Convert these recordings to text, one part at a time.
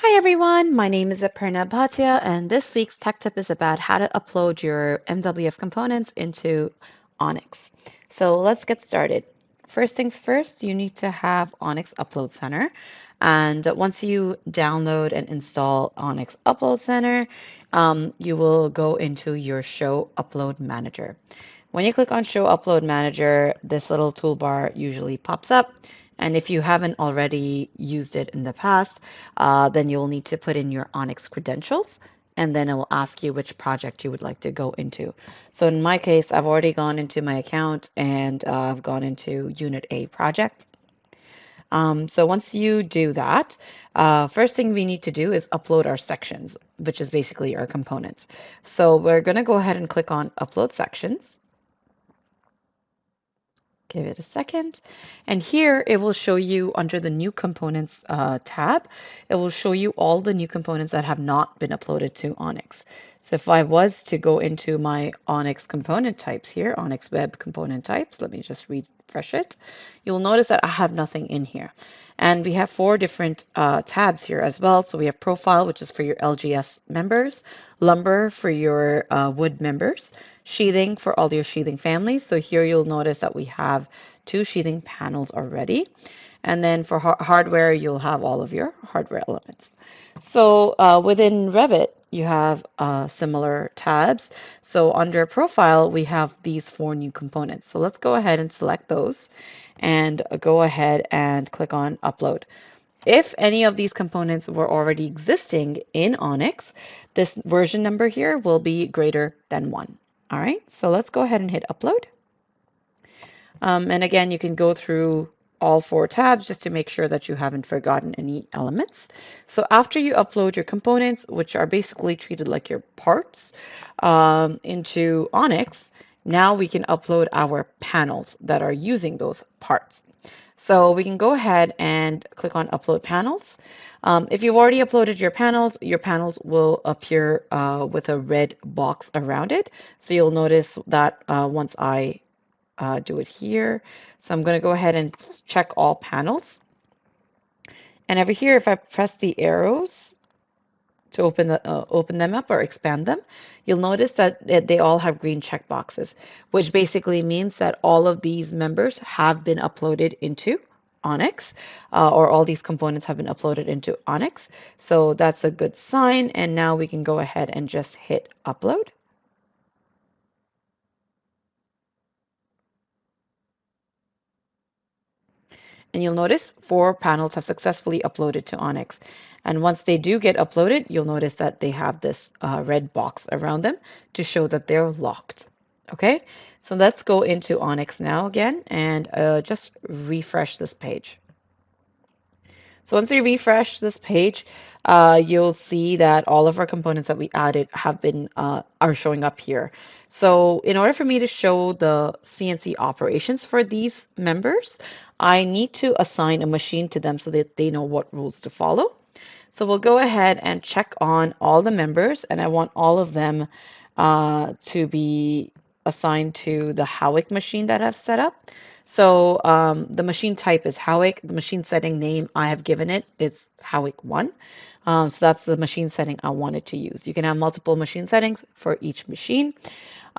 Hi everyone, my name is Aparna Bhatia, and this week's tech tip is about how to upload your MWF components into Onyx. So let's get started. First things first, you need to have Onyx Upload Center. And once you download and install Onyx Upload Center, you will go into your Show Upload Manager. When you click on Show Upload Manager, this little toolbar usually pops up. And if you haven't already used it in the past, then you'll need to put in your Onyx credentials, and then it will ask you which project you would like to go into. So in my case, I've already gone into my account and I've gone into Unit A project. So once you do that, first thing we need to do is upload our sections, which is basically our components. So we're going to go ahead and click on Upload Sections. Give it a second. And here it will show you under the New Components tab, it will show you all the new components that have not been uploaded to Onyx. So if I was to go into my Onyx component types here, Onyx Web component types, let me just refresh it, you'll notice that I have nothing in here. And we have four different tabs here as well. So we have Profile, which is for your LGS members, Lumber for your wood members, Sheathing for all your sheathing families. So here you'll notice that we have two sheathing panels already. And then for hardware, you'll have all of your hardware elements. So within Revit, you have similar tabs. So under Profile, we have these four new components. So let's go ahead and select those and go ahead and click on Upload. If any of these components were already existing in Onyx, this version number here will be greater than 1. All right, so let's go ahead and hit Upload. And again, you can go through all four tabs just to make sure that you haven't forgotten any elements. So after you upload your components, which are basically treated like your parts, into Onyx, now we can upload our panels that are using those parts. So we can go ahead and click on Upload Panels. If you've already uploaded your panels will appear with a red box around it. So you'll notice that once I do it here. So I'm going to go ahead and check all panels. And over here, if I press the arrows to open them up or expand them, you'll notice that they all have green check boxes, which basically means that all of these members have been uploaded into Onyx, or all these components have been uploaded into Onyx. So that's a good sign. And now we can go ahead and just hit upload. And you'll notice 4 panels have successfully uploaded to Onyx. And once they do get uploaded, you'll notice that they have this red box around them to show that they're locked. Okay, so let's go into Onyx now again and just refresh this page. So once we refresh this page, you'll see that all of our components that we added have been are showing up here. So in order for me to show the CNC operations for these members, I need to assign a machine to them so that they know what rules to follow. So we'll go ahead and check on all the members, and I want all of them to be assigned to the Howick machine that I've set up. So the machine type is Howick. The machine setting name I have given it is Howick 1. So that's the machine setting I wanted to use. You can have multiple machine settings for each machine.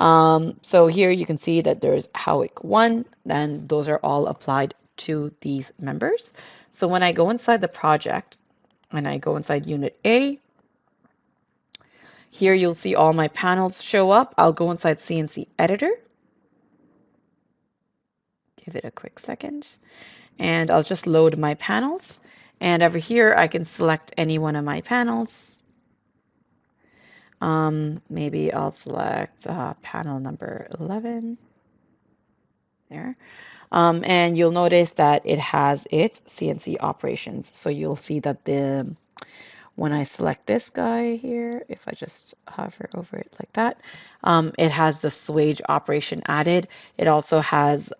So here you can see that there's Howick 1, and those are all applied to these members. So when I go inside the project and I go inside Unit A, here you'll see all my panels show up. I'll go inside CNC Editor. Give it a quick second. And I'll just load my panels. And over here, I can select any one of my panels. Maybe I'll select panel number 11. There. And you'll notice that it has its CNC operations. So you'll see that when I select this guy here, if I just hover over it like that, it has the swage operation added. It also has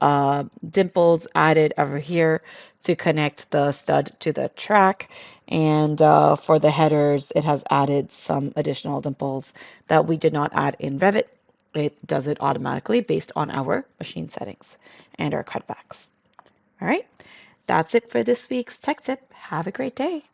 dimples added over here to connect the stud to the track. And for the headers, it has added some additional dimples that we did not add in Revit. It does it automatically based on our machine settings and our cutbacks. All right, that's it for this week's tech tip. Have a great day.